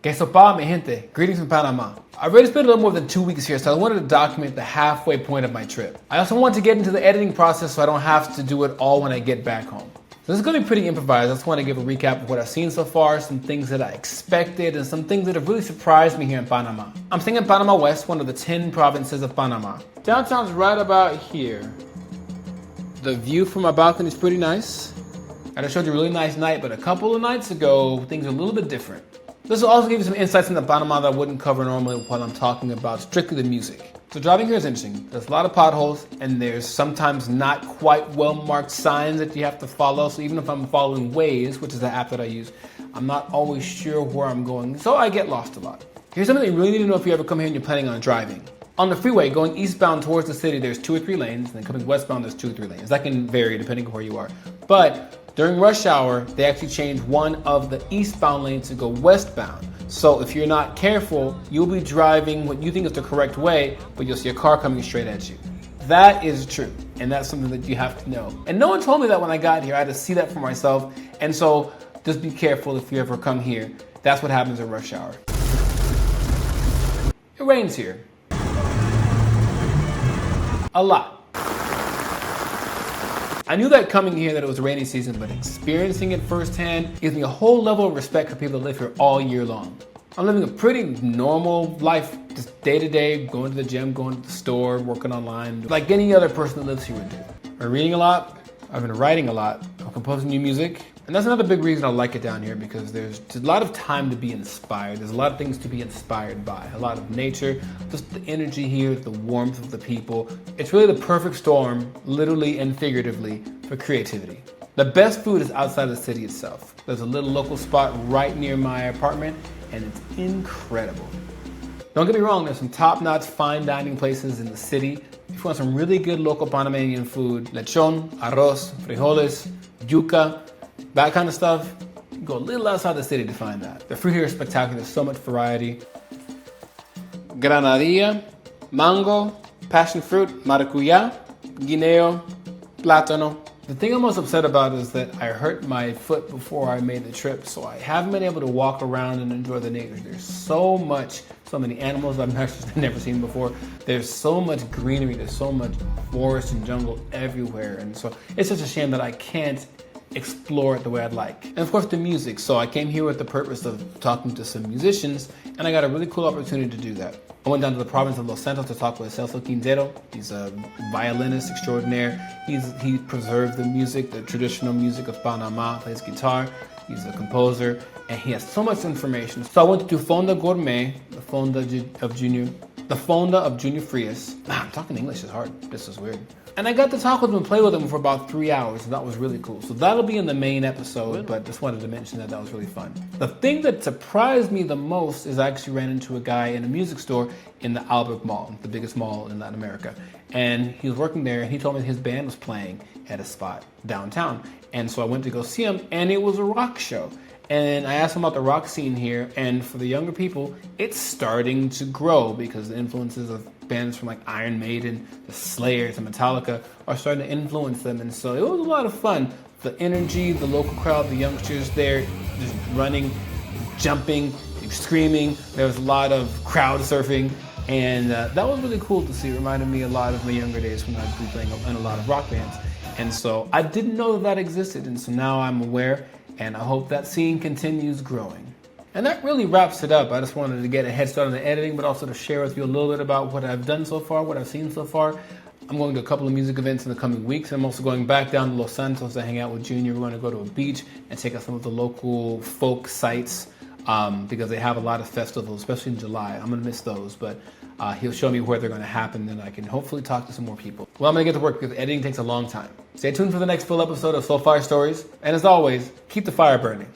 Que sopa, mi gente. Greetings from Panama. I've already spent a little more than 2 weeks here, so I wanted to document the halfway point of my trip. I also want to get into the editing process so I don't have to do it all when I get back home. So this is going to be pretty improvised. I just want to give a recap of what I've seen so far, some things that I expected, and some things that have really surprised me here in Panama. I'm staying in Panama West, one of the 10 provinces of Panama. Downtown's right about here. The view from my balcony is pretty nice. I just showed you a really nice night, but a couple of nights ago, things are a little bit different. This will also give you some insights into Panama that I wouldn't cover normally when I'm talking about strictly the music. So driving here is interesting. There's a lot of potholes, and there's sometimes not quite well-marked signs that you have to follow. So even if I'm following Waze, which is the app that I use, I'm not always sure where I'm going, so I get lost a lot. Here's something you really need to know if you ever come here and you're planning on driving. On the freeway, going eastbound towards the city, there's 2 or 3 lanes, and then coming westbound, there's 2 or 3 lanes. That can vary depending on where you are. But during rush hour, they actually changed one of the eastbound lanes to go westbound. So if you're not careful, you'll be driving what you think is the correct way, but you'll see a car coming straight at you. That is true, and that's something that you have to know. And no one told me that when I got here. I had to see that for myself, and so just be careful if you ever come here. That's what happens in rush hour. It rains here. A lot. I knew that coming here that it was rainy season, but experiencing it firsthand gives me a whole level of respect for people that live here all year long. I'm living a pretty normal life, just day to day, going to the gym, going to the store, working online, like any other person that lives here would do. I'm reading a lot, I've been writing a lot, I'm composing new music, and that's another big reason I like it down here, because there's a lot of time to be inspired. There's a lot of things to be inspired by. A lot of nature, just the energy here, the warmth of the people. It's really the perfect storm, literally and figuratively, for creativity. The best food is outside of the city itself. There's a little local spot right near my apartment, and it's incredible. Don't get me wrong, there's some top-notch fine dining places in the city. If you want some really good local Panamanian food, lechon, arroz, frijoles, yuca, that kind of stuff, you can go a little outside the city to find that. The fruit here is spectacular. There's so much variety. Granadilla, mango, passion fruit, maracuya, guineo, plátano. The thing I'm most upset about is that I hurt my foot before I made the trip, so I haven't been able to walk around and enjoy the nature. There's so many animals I've never seen before. There's so much greenery, there's so much forest and jungle everywhere, and so it's such a shame that I can't explore it the way I'd like. And of course the music. So I came here with the purpose of talking to some musicians, and I got a really cool opportunity to do that. I went down to the province of Los Santos to talk with Celso Quintero. He's a violinist extraordinaire. He preserved the music, the traditional music of Panama, plays guitar. He's a composer, and he has so much information. So I went to Fonda Gourmet, the Fonda of Junior Frias. I'm talking English is hard. This is weird. And I got to talk with him and play with him for about 3 hours, and that was really cool. So that'll be in the main episode, but just wanted to mention that was really fun. The thing that surprised me the most is I actually ran into a guy in a music store in the Albert Mall, the biggest mall in Latin America. And he was working there, and he told me his band was playing at a spot downtown. And so I went to go see him, and it was a rock show. And I asked him about the rock scene here, and for the younger people, it's starting to grow because the influences of bands from like Iron Maiden, the Slayers, and Metallica are starting to influence them. And so it was a lot of fun. The energy, the local crowd, the youngsters there just running, jumping, screaming. There was a lot of crowd surfing, and that was really cool to see. It reminded me a lot of my younger days when I'd be playing in a lot of rock bands. And so I didn't know that existed, and so now I'm aware. And I hope that scene continues growing. And that really wraps it up. I just wanted to get a head start on the editing, but also to share with you a little bit about what I've done so far, what I've seen so far. I'm going to a couple of music events in the coming weeks. I'm also going back down to Los Santos to hang out with Junior. We're going to go to a beach and check out some of the local folk sites because they have a lot of festivals, especially in July. I'm going to miss those, but he'll show me where they're going to happen, and I can hopefully talk to some more people. Well, I'm going to get to work because editing takes a long time. Stay tuned for the next full episode of Soulfire Stories. And as always, keep the fire burning.